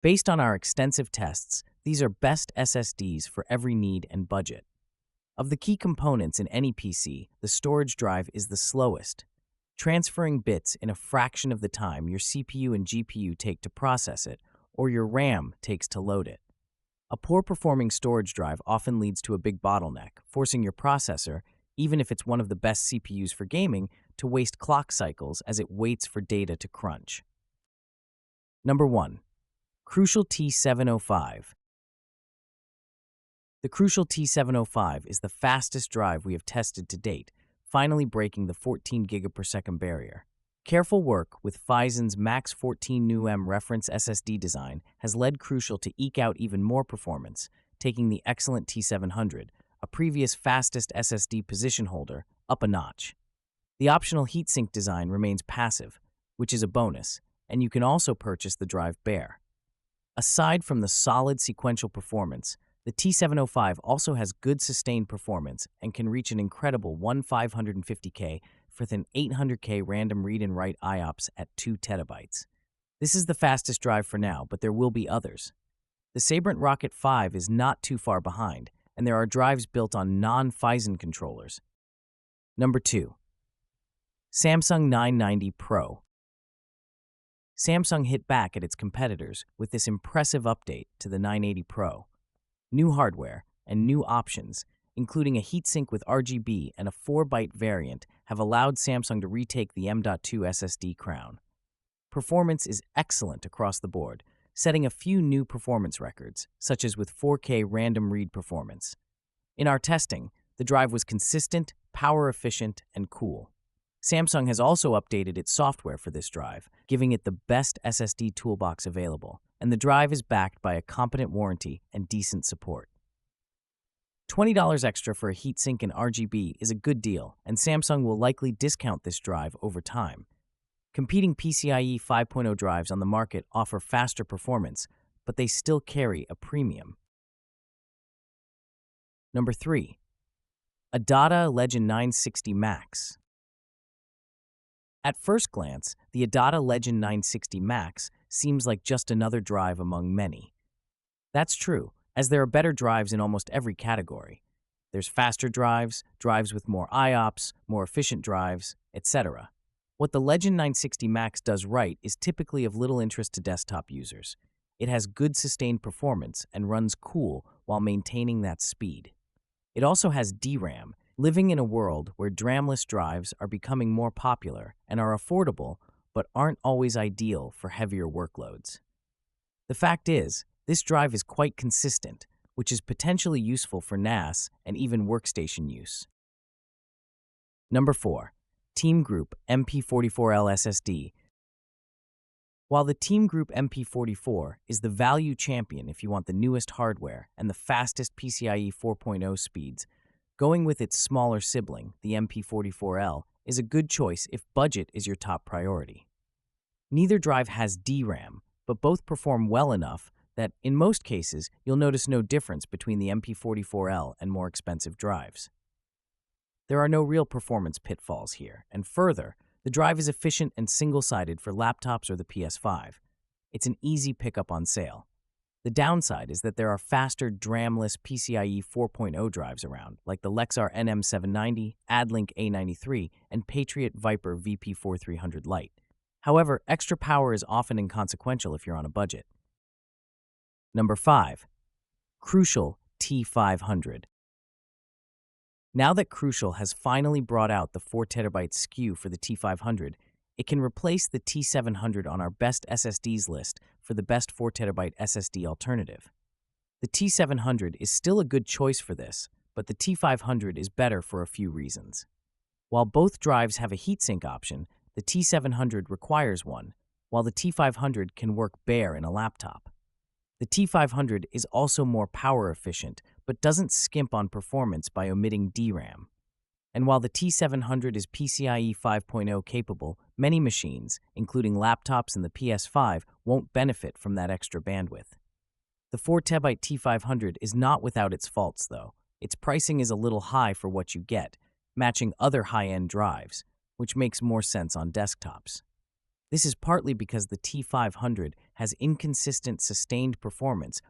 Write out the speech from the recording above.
Based on our extensive tests, these are best SSDs for every need and budget. Of the key components in any PC, the storage drive is the slowest, transferring bits in a fraction of the time your CPU and GPU take to process it, or your RAM takes to load it. A poor-performing storage drive often leads to a big bottleneck, forcing your processor, even if it's one of the best CPUs for gaming, to waste clock cycles as it waits for data to crunch. Number 1. Crucial T705. The Crucial T705 is the fastest drive we have tested to date, finally breaking the 14 GB/s barrier. Careful work with Phison's Max 14 NuM reference SSD design has led Crucial to eke out even more performance, taking the excellent T700, a previous fastest SSD position holder, up a notch. The optional heatsink design remains passive, which is a bonus, and you can also purchase the drive bare. Aside from the solid sequential performance, the T705 also has good sustained performance and can reach an incredible 1550K with an 800K random read and write IOPS at 2 TB. This is the fastest drive for now, but there will be others. The Sabrent Rocket 5 is not too far behind, and there are drives built on non-Phison controllers. Number 2. Samsung 990 Pro. Samsung hit back at its competitors with this impressive update to the 980 Pro. New hardware and new options, including a heatsink with RGB and a 4-byte variant, have allowed Samsung to retake the M.2 SSD crown. Performance is excellent across the board, setting a few new performance records, such as with 4K random read performance. In our testing, the drive was consistent, power-efficient, and cool. Samsung has also updated its software for this drive, giving it the best SSD toolbox available, and the drive is backed by a competent warranty and decent support. $20 extra for a heatsink and RGB is a good deal, and Samsung will likely discount this drive over time. Competing PCIe 5.0 drives on the market offer faster performance, but they still carry a premium. Number 3. Adata Legend 960 Max. At first glance, the Adata Legend 960 Max seems like just another drive among many. That's true, as there are better drives in almost every category. There's faster drives, drives with more IOPS, more efficient drives, etc. What the Legend 960 Max does right is typically of little interest to desktop users. It has good sustained performance and runs cool while maintaining that speed. It also has DRAM, living in a world where DRAMless drives are becoming more popular and are affordable but aren't always ideal for heavier workloads. The fact is, this drive is quite consistent, which is potentially useful for NAS and even workstation use. Number 4. Team Group MP44L SSD. While the Team Group MP44 is the value champion if you want the newest hardware and the fastest PCIe 4.0 speeds, going with its smaller sibling, the MP44L, is a good choice if budget is your top priority. Neither drive has DRAM, but both perform well enough that, in most cases, you'll notice no difference between the MP44L and more expensive drives. There are no real performance pitfalls here, and further, the drive is efficient and single-sided for laptops or the PS5. It's an easy pickup on sale. The downside is that there are faster DRAMless PCIe 4.0 drives around, like the Lexar NM790, AdLink A93, and Patriot Viper VP4300 Lite. However, extra power is often inconsequential if you're on a budget. Number 5. Crucial T500. Now that Crucial has finally brought out the 4TB SKU for the T500, it can replace the T700 on our best SSDs list for the best 4TB SSD alternative. The T700 is still a good choice for this, but the T500 is better for a few reasons. While both drives have a heatsink option, the T700 requires one, while the T500 can work bare in a laptop. The T500 is also more power efficient, but doesn't skimp on performance by omitting DRAM. And while the T700 is PCIe 5.0 capable, many machines, including laptops and the PS5, won't benefit from that extra bandwidth. The 4TB T500 is not without its faults, though. Its pricing is a little high for what you get, matching other high-end drives, which makes more sense on desktops. This is partly because the T500 has inconsistent sustained performance